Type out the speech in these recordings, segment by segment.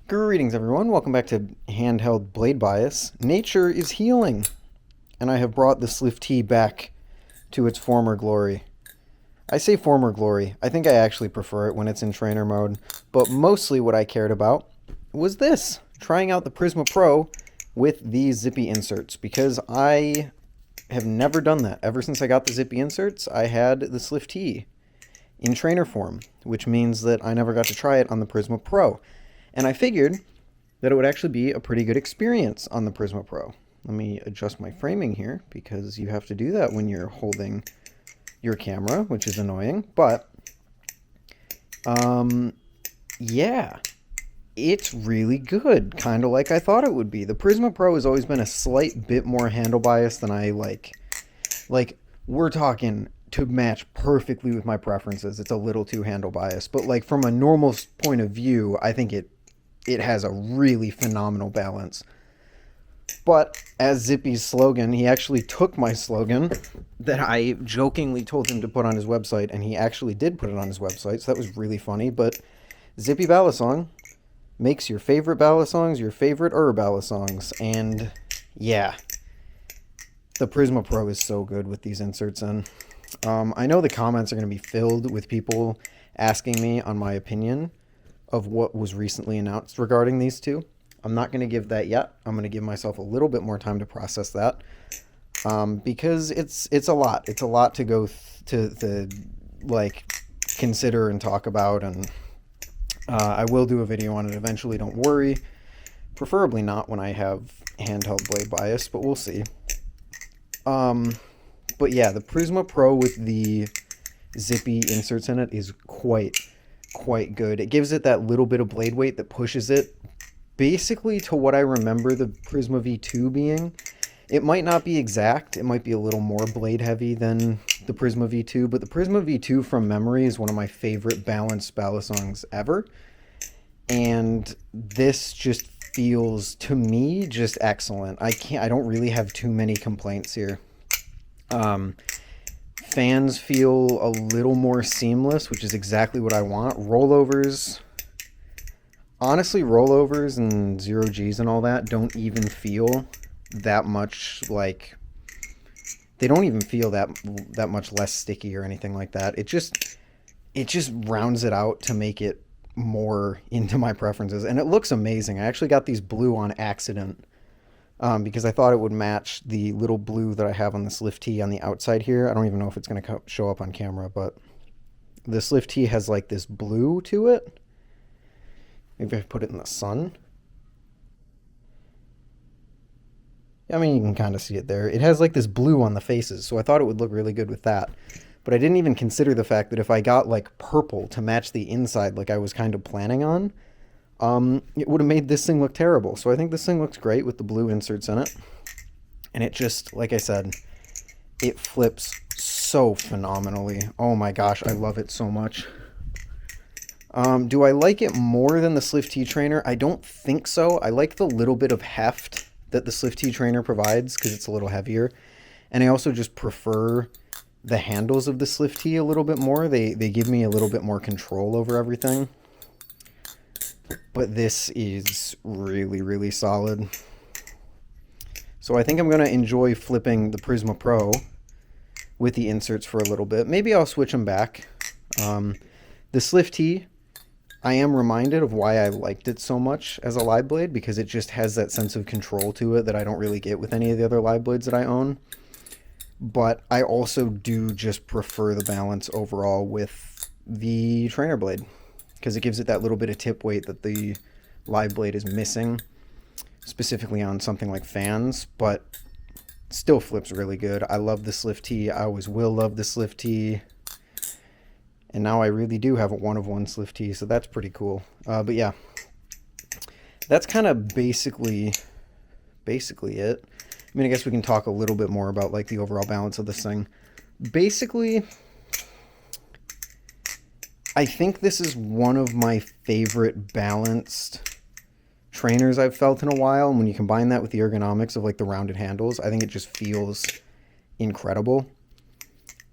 Greetings everyone, welcome back to Handheld Blade Bias. Nature is healing, and I have brought the Slift T back to its former glory. I say former glory, I think I actually prefer it when it's in trainer mode, but mostly what I cared about was this, trying out the Prysma Pro with these Zippy inserts, because I have never done that. Ever since I got the Zippy inserts, I had the Slift T in trainer form, which means that I never got to try it on the Prysma Pro. And I figured that it would actually be a pretty good experience on the Prysma Pro. Let me adjust my framing here because you have to do that when you're holding your camera, which is annoying. But, yeah, it's really good, kind of like I thought it would be. The Prysma Pro has always been a slight bit more handle bias than I like. Like, we're talking to match perfectly with my preferences. It's a little too handle biased. But, like, from a normal point of view, I think it has a really phenomenal balance. But as Zippy's slogan, he actually took my slogan that I jokingly told him to put on his website, and he actually did put it on his website, so that was really funny. But Zippy Balisong makes your favorite Balisongs your favorite Balisongs. And yeah, the Prysma Pro is so good with these inserts in. I know the comments are going to be filled with people asking me on my opinion of what was recently announced regarding these two. I'm not going to give that yet. I'm going to give myself a little bit more time to process that, because it's a lot. It's a lot to go to like consider and talk about, and I will do a video on it eventually. Don't worry. Preferably not when I have handheld blade bias, but we'll see. But yeah, the Prysma Pro with the Zippy inserts in it is quite good. It gives it that little bit of blade weight that pushes it basically to what I remember the Prysma V2 being. It might not be exact. It might be a little more blade heavy than the Prysma V2, but the Prysma V2 from memory is one of my favorite balanced Balisongs ever. And this just feels, to me, just excellent. I don't really have too many complaints here. Fans feel a little more seamless, which is exactly what I want. Rollovers, honestly, rollovers and 0Gs and all that don't even feel that much like, they don't even feel that much less sticky or anything like that. It just rounds it out to make it more into my preferences, and it looks amazing. I actually got these blue on accident. Because I thought it would match the little blue that I have on the Slift T on the outside here. I don't even know if it's going to show up on camera, but the Slift T has like this blue to it. Maybe if I put it in the sun. I mean, you can kind of see it there. It has like this blue on the faces, so I thought it would look really good with that. But I didn't even consider the fact that if I got like purple to match the inside like I was kind of planning on, it would have made this thing look terrible. So I think this thing looks great with the blue inserts in it. And it just, like I said, it flips so phenomenally. Oh my gosh, I love it so much. Do I like it more than the Slift T trainer? I don't think so. I like the little bit of heft that the Slift T trainer provides because it's a little heavier. And I also just prefer the handles of the Slift T a little bit more. They give me a little bit more control over everything. But this is really, really solid. So I think I'm going to enjoy flipping the Prysma Pro with the inserts for a little bit. Maybe I'll switch them back. The Slift T, I am reminded of why I liked it so much as a live blade, because it just has that sense of control to it that I don't really get with any of the other live blades that I own. But I also do just prefer the balance overall with the trainer blade, because it gives it that little bit of tip weight that the live blade is missing, specifically on something like fans, but still flips really good. I love the Slift T. I always will love the Slift T. And now I really do have a one-of-one Slift T, so that's pretty cool. But yeah, that's kind of basically it. I mean, I guess we can talk a little bit more about like the overall balance of this thing. Basically, I think this is one of my favorite balanced trainers I've felt in a while. And when you combine that with the ergonomics of like the rounded handles, I think it just feels incredible.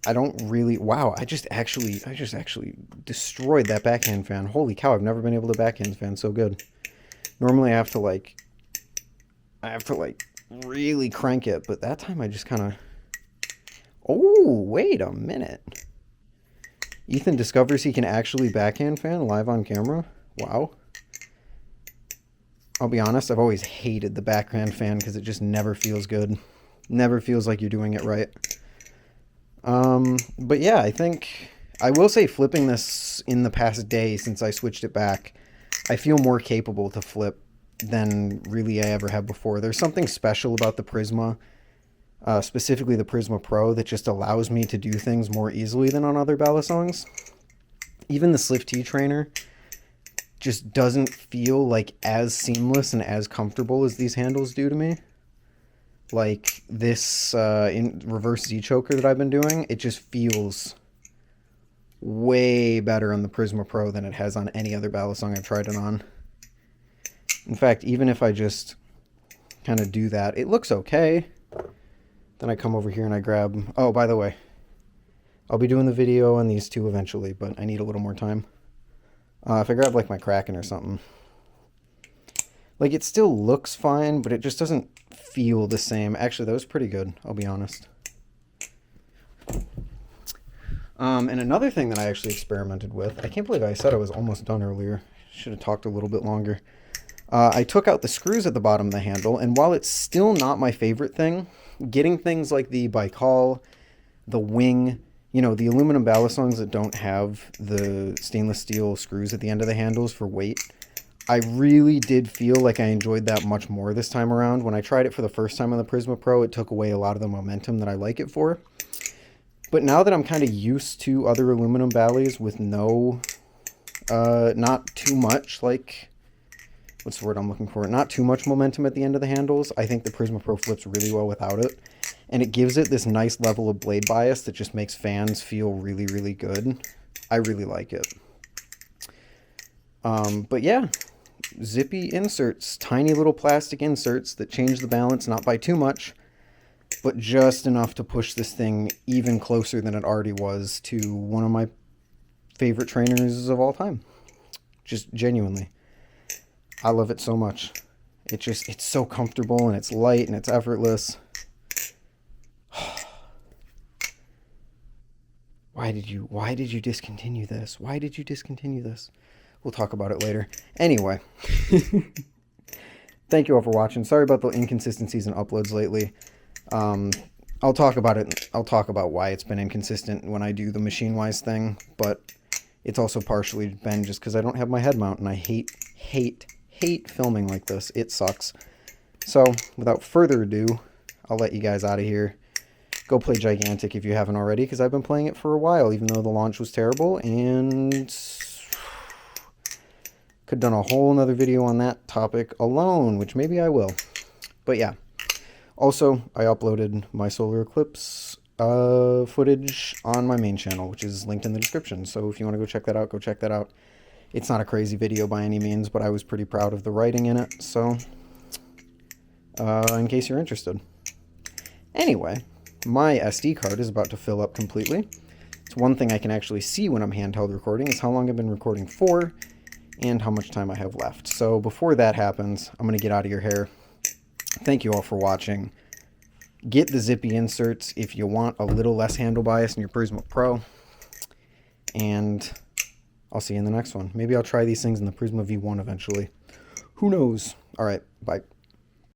I don't really, wow, I just actually destroyed that backhand fan. Holy cow, I've never been able to backhand fan so good. Normally I have to like really crank it, but that time I just kind of... Oh, wait a minute. Ethan discovers he can actually backhand fan live on camera. Wow. I'll be honest, I've always hated the backhand fan because it just never feels good. Never feels like you're doing it right. But yeah, I think... I will say flipping this in the past day since I switched it back, I feel more capable to flip than really I ever have before. There's something special about the Prysma, specifically the Prysma Pro, that just allows me to do things more easily than on other Balisongs. Even the Slift T trainer just doesn't feel like as seamless and as comfortable as these handles do to me. Like this in reverse Z choker that I've been doing, it just feels way better on the Prysma Pro than it has on any other Balisong I've tried it on. In fact, even if I just kind of do that, it looks okay. Then I come over here and I grab... Oh, by the way, I'll be doing the video on these two eventually, but I need a little more time. If I grab like my Kraken or something, like it still looks fine, but it just doesn't feel the same. Actually, that was pretty good, I'll be honest. And another thing that I actually experimented with, I can't believe I said I was almost done earlier. Should have talked a little bit longer. I took out the screws at the bottom of the handle, and while it's still not my favorite thing, getting things like the Baikal, the wing, you know, the aluminum Balisongs that don't have the stainless steel screws at the end of the handles for weight, I really did feel like I enjoyed that much more this time around. When I tried it for the first time on the Prysma Pro, it took away a lot of the momentum that I like it for. But now that I'm kind of used to other aluminum Ballies with no, not too much, like, what's the word I'm looking for? Not too much momentum at the end of the handles, I think the Prysma Pro flips really well without it. And it gives it this nice level of blade bias that just makes fans feel really, really good. I really like it. But yeah, Zippy inserts, tiny little plastic inserts that change the balance, not by too much, but just enough to push this thing even closer than it already was to one of my favorite trainers of all time. Just genuinely. I love it so much. It's so comfortable and it's light and it's effortless. Why did you discontinue this? Why did you discontinue this? We'll talk about it later. Anyway. Thank you all for watching. Sorry about the inconsistencies in uploads lately. I'll talk about it. I'll talk about why it's been inconsistent when I do the machine-wise thing, but it's also partially been just because I don't have my head mount, and I hate filming like this. It sucks. So, without further ado, I'll let you guys out of here. Go play Gigantic if you haven't already, because I've been playing it for a while, even though the launch was terrible, and could have done a whole nother video on that topic alone, which maybe I will. But yeah. Also, I uploaded my solar eclipse footage on my main channel, which is linked in the description. So if you want to go check that out, go check that out. It's not a crazy video by any means, but I was pretty proud of the writing in it. So, in case you're interested. Anyway, my SD card is about to fill up completely. It's one thing I can actually see when I'm handheld recording is how long I've been recording for and how much time I have left. So before that happens, I'm going to get out of your hair. Thank you all for watching. Get the Zippy inserts if you want a little less handle bias in your Prysma Pro. And I'll see you in the next one. Maybe I'll try these things in the Prysma V1 eventually. Who knows? Alright, bye.